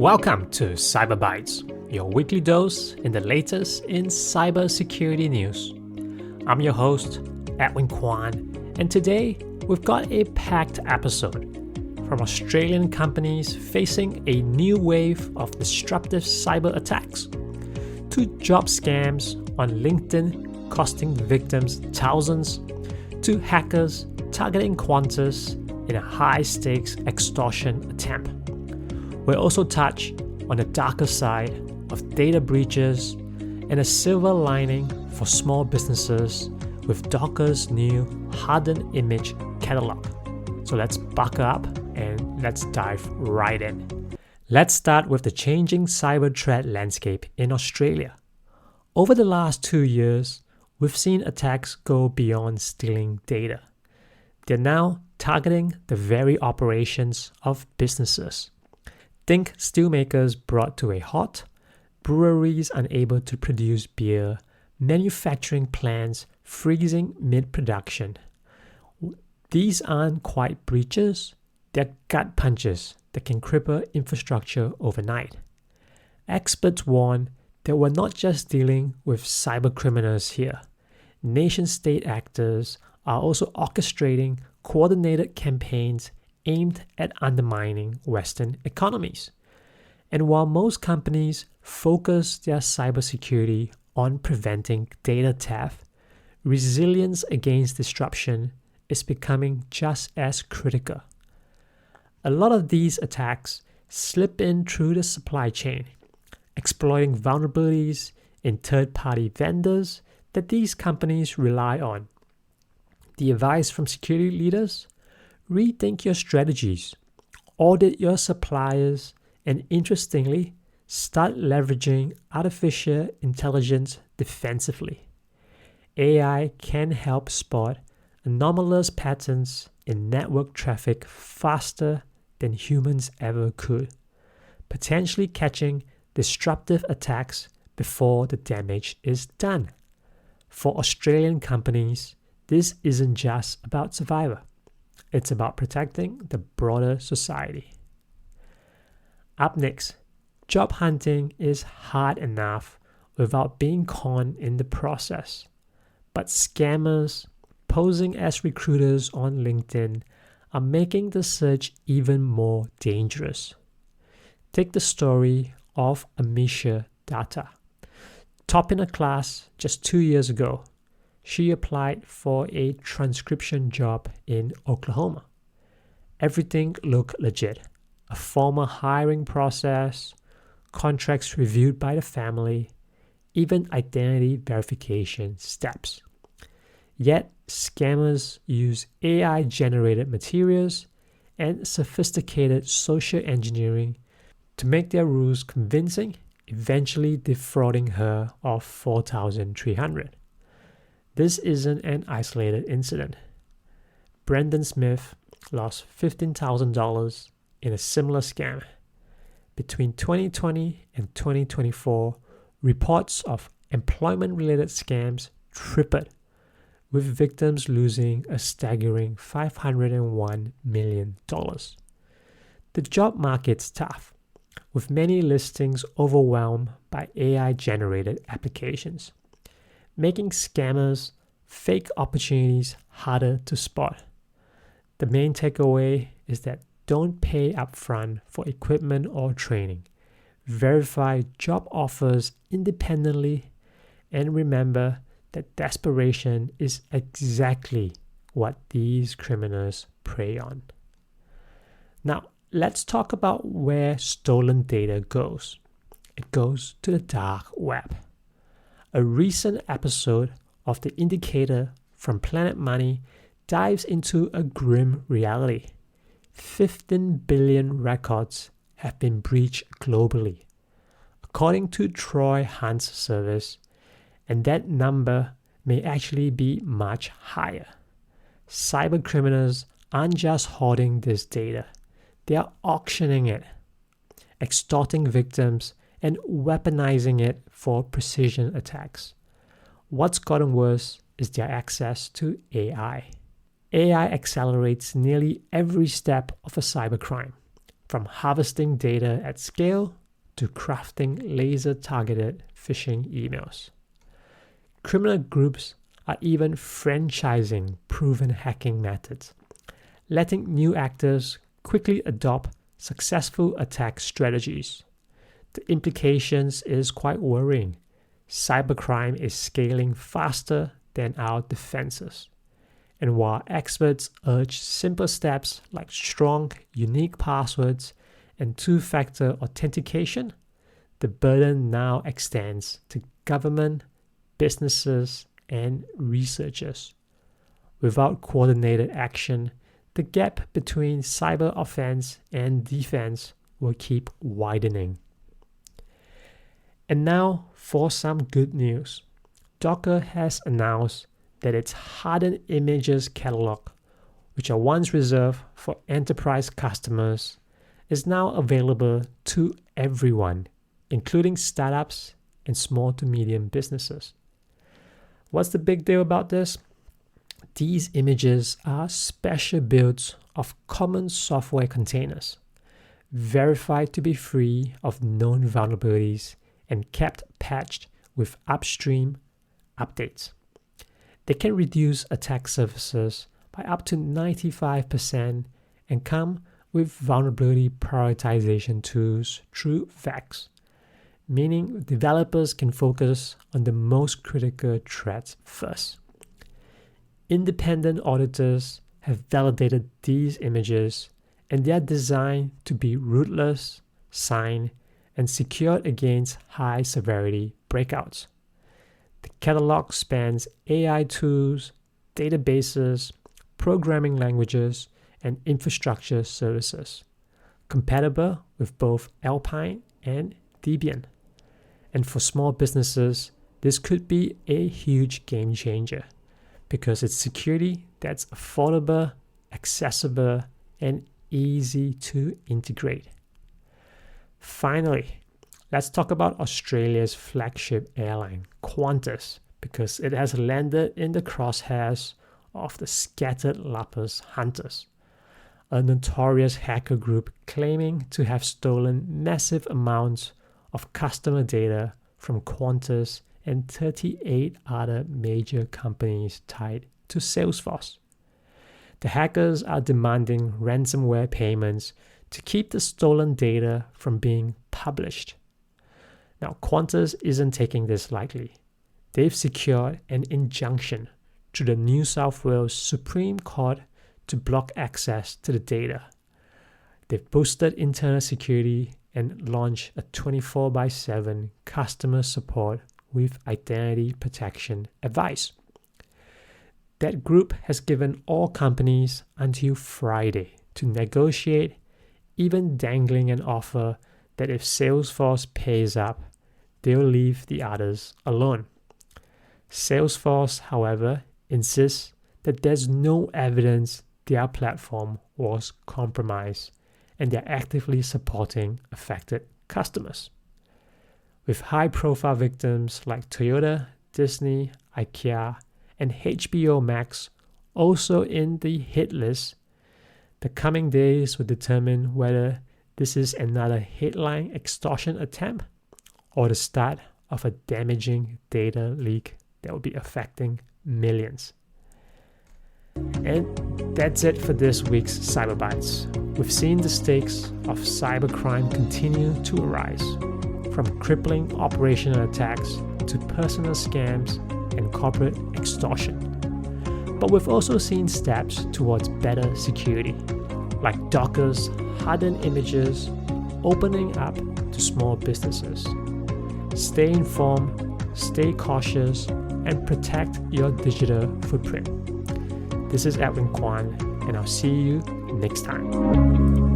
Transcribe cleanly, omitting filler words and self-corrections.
Welcome to Cyber Bytes, your weekly dose in the latest in cybersecurity news. I'm your host, Edwin Kwan, and today we've got a packed episode from Australian companies facing a new wave of disruptive cyber attacks, to job scams on LinkedIn costing victims thousands, to hackers targeting Qantas in a high-stakes extortion attempt. We'll also touch on the darker side of data breaches and a silver lining for small businesses with Docker's new hardened image catalog. So let's buckle up and let's dive right in. Let's start with the changing cyber threat landscape in Australia. Over the last 2 years, we've seen attacks go beyond stealing data. They're now targeting the very operations of businesses. Think steelmakers brought to a halt, breweries unable to produce beer, manufacturing plants freezing mid-production. These aren't quite breaches, they're gut punches that can cripple infrastructure overnight. Experts warn that we're not just dealing with cyber criminals here. Nation-state actors are also orchestrating coordinated campaigns aimed at undermining Western economies. And while most companies focus their cybersecurity on preventing data theft, resilience against disruption is becoming just as critical. A lot of these attacks slip in through the supply chain, exploiting vulnerabilities in third-party vendors that these companies rely on. The advice from security leaders: rethink your strategies, audit your suppliers, and interestingly, start leveraging artificial intelligence defensively. AI can help spot anomalous patterns in network traffic faster than humans ever could, potentially catching disruptive attacks before the damage is done. For Australian companies, this isn't just about survival. It's about protecting the broader society. Up next, job hunting is hard enough without being conned in the process. But scammers posing as recruiters on LinkedIn are making the search even more dangerous. Take the story of Amisha Datta. Top in her class just 2 years ago, she applied for a transcription job in Oklahoma. Everything looked legit. A formal hiring process, contracts reviewed by the family, even identity verification steps. Yet, scammers use AI-generated materials and sophisticated social engineering to make their rules convincing, eventually defrauding her of $4,300. This isn't an isolated incident. Brendan Smith lost $15,000 in a similar scam. Between 2020 and 2024, reports of employment-related scams tripled, with victims losing a staggering $501 million. The job market's tough, with many listings overwhelmed by AI-generated applications, making scammers' fake opportunities harder to spot. The main takeaway is that don't pay upfront for equipment or training. Verify job offers independently, and remember that desperation is exactly what these criminals prey on. Now, let's talk about where stolen data goes. It goes to the dark web. A recent episode of The Indicator from Planet Money dives into a grim reality. 15 billion records have been breached globally, according to Troy Hunt's service, and that number may actually be much higher. Cyber criminals aren't just hoarding this data, they are auctioning it, extorting victims, and weaponizing it for precision attacks. What's gotten worse is their access to AI. AI accelerates nearly every step of a cybercrime, from harvesting data at scale to crafting laser-targeted phishing emails. Criminal groups are even franchising proven hacking methods, letting new actors quickly adopt successful attack strategies. The implications is quite worrying. Cybercrime is scaling faster than our defenses. And while experts urge simple steps like strong, unique passwords and two-factor authentication, the burden now extends to government, businesses, and researchers. Without coordinated action, the gap between cyber offense and defense will keep widening. And now for some good news. Docker has announced that its hardened images catalog, which are once reserved for enterprise customers, is now available to everyone, including startups and small to medium businesses. What's the big deal about this? These images are special builds of common software containers, verified to be free of known vulnerabilities and kept patched with upstream updates. They can reduce attack surfaces by up to 95% and come with vulnerability prioritization tools through VAX, meaning developers can focus on the most critical threats first. Independent auditors have validated these images, and they are designed to be rootless, signed, and secured against high-severity breakouts. The catalog spans AI tools, databases, programming languages, and infrastructure services, compatible with both Alpine and Debian. And for small businesses, this could be a huge game changer because it's security that's affordable, accessible, and easy to integrate. Finally, let's talk about Australia's flagship airline, Qantas, because it has landed in the crosshairs of the Scattered Lapis hunters, a notorious hacker group claiming to have stolen massive amounts of customer data from Qantas and 38 other major companies tied to Salesforce. The hackers are demanding ransomware payments to keep the stolen data from being published. Now, Qantas isn't taking this lightly. They've secured an injunction through the New South Wales Supreme Court to block access to the data. They've boosted internal security and launched a 24/7 customer support with identity protection advice. That group has given all companies until Friday to negotiate, even dangling an offer that if Salesforce pays up, they'll leave the others alone. Salesforce, however, insists that there's no evidence their platform was compromised, and they're actively supporting affected customers. With high-profile victims like Toyota, Disney, IKEA, and HBO Max also in the hit list, the coming days will determine whether this is another headline extortion attempt or the start of a damaging data leak that will be affecting millions. And that's it for this week's Cyber Bites. We've seen the stakes of cybercrime continue to arise, from crippling operational attacks to personal scams and corporate extortion. But we've also seen steps towards better security, like Docker's hardened images opening up to small businesses. Stay informed, stay cautious, and protect your digital footprint. This is Edwin Kwan, and I'll see you next time.